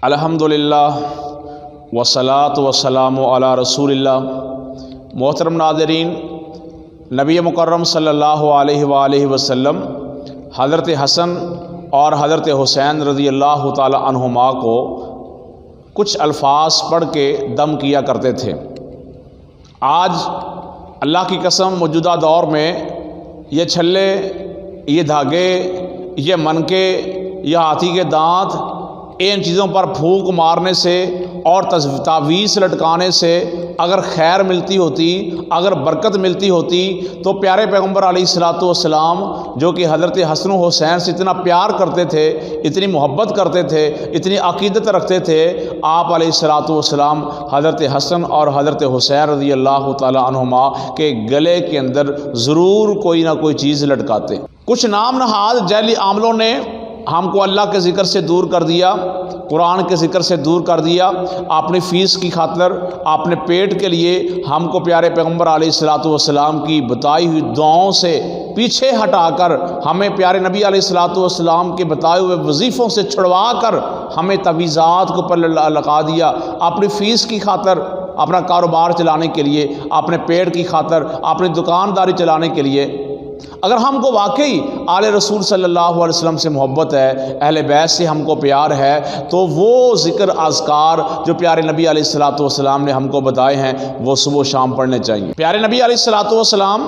الحمدللہ والصلاۃ والسلام علی رسول اللہ۔ محترم ناظرین، نبی مکرم صلی اللہ علیہ وآلہ وسلم حضرت حسن اور حضرت حسین رضی اللہ تعالی عنہما کو کچھ الفاظ پڑھ کے دم کیا کرتے تھے۔ آج اللہ کی قسم موجودہ دور میں یہ چھلے، یہ دھاگے، یہ منکے، یہ ہاتھی کے دانت، ان چیزوں پر پھونک مارنے سے اور تعویذ لٹکانے سے اگر خیر ملتی ہوتی، اگر برکت ملتی ہوتی تو پیارے پیغمبر علیہ الصلوۃ والسلام جو کہ حضرت حسن و حسین سے اتنا پیار کرتے تھے، اتنی محبت کرتے تھے، اتنی عقیدت رکھتے تھے، آپ علیہ الصلوۃ والسلام حضرت حسن اور حضرت حسین رضی اللہ تعالی عنہما کے گلے کے اندر ضرور کوئی نہ کوئی چیز لٹکاتے۔ کچھ نام نہاد جعلی عاملوں نے ہم کو اللہ کے ذکر سے دور کر دیا، قرآن کے ذکر سے دور کر دیا، اپنی فیس کی خاطر، اپنے پیٹ کے لیے ہم کو پیارے پیغمبر علیہ الصلوۃ والسلام کی بتائی ہوئی دعاؤں سے پیچھے ہٹا کر، ہمیں پیارے نبی علیہ الصلوۃ والسلام کے بتائے ہوئے وظیفوں سے چھڑوا کر ہمیں تعویذات کو پر لگا دیا، اپنی فیس کی خاطر، اپنا کاروبار چلانے کے لیے، اپنے پیٹ کی خاطر، اپنی دکانداری چلانے کے لیے۔ اگر ہم کو واقعی آل رسول صلی اللہ علیہ وسلم سے محبت ہے، اہل بیت سے ہم کو پیار ہے، تو وہ ذکر اذکار جو پیارے نبی علیہ الصلوۃ والسلام نے ہم کو بتائے ہیں وہ صبح و شام پڑھنے چاہیے۔ پیارے نبی علیہ الصلوۃ والسلام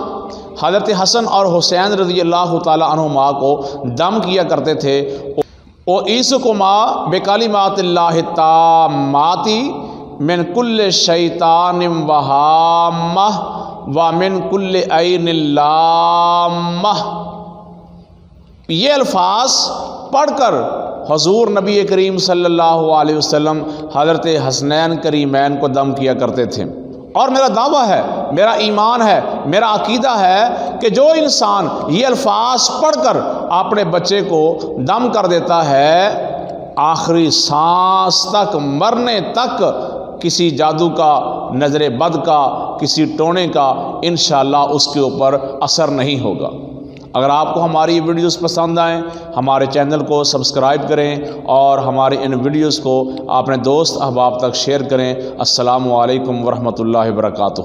حضرت حسن اور حسین رضی اللہ تعالی عنہما کو دم کیا کرتے تھے۔ وَإِذْكُمَا بِكَلِمَاتِ اللَّهِ التَّامَّاتِ مِنْ كُلِّ شَيْطَانٍ وَهَامَّةٍ وَمِن كُلِّ عَيْنٍ لَامَّةٍ۔ یہ الفاظ پڑھ کر حضور نبی کریم صلی اللہ علیہ وسلم حضرت حسنین کریمین کو دم کیا کرتے تھے۔ اور میرا دعویٰ ہے، میرا ایمان ہے، میرا عقیدہ ہے کہ جو انسان یہ الفاظ پڑھ کر اپنے بچے کو دم کر دیتا ہے، آخری سانس تک، مرنے تک کسی جادو کا، نظر بد کا، کسی ٹونے کا انشاءاللہ اس کے اوپر اثر نہیں ہوگا۔ اگر آپ کو ہماری ویڈیوز پسند آئیں، ہمارے چینل کو سبسکرائب کریں اور ہمارے ان ویڈیوز کو اپنے دوست احباب تک شیئر کریں۔ السلام علیکم ورحمۃ اللہ وبرکاتہ۔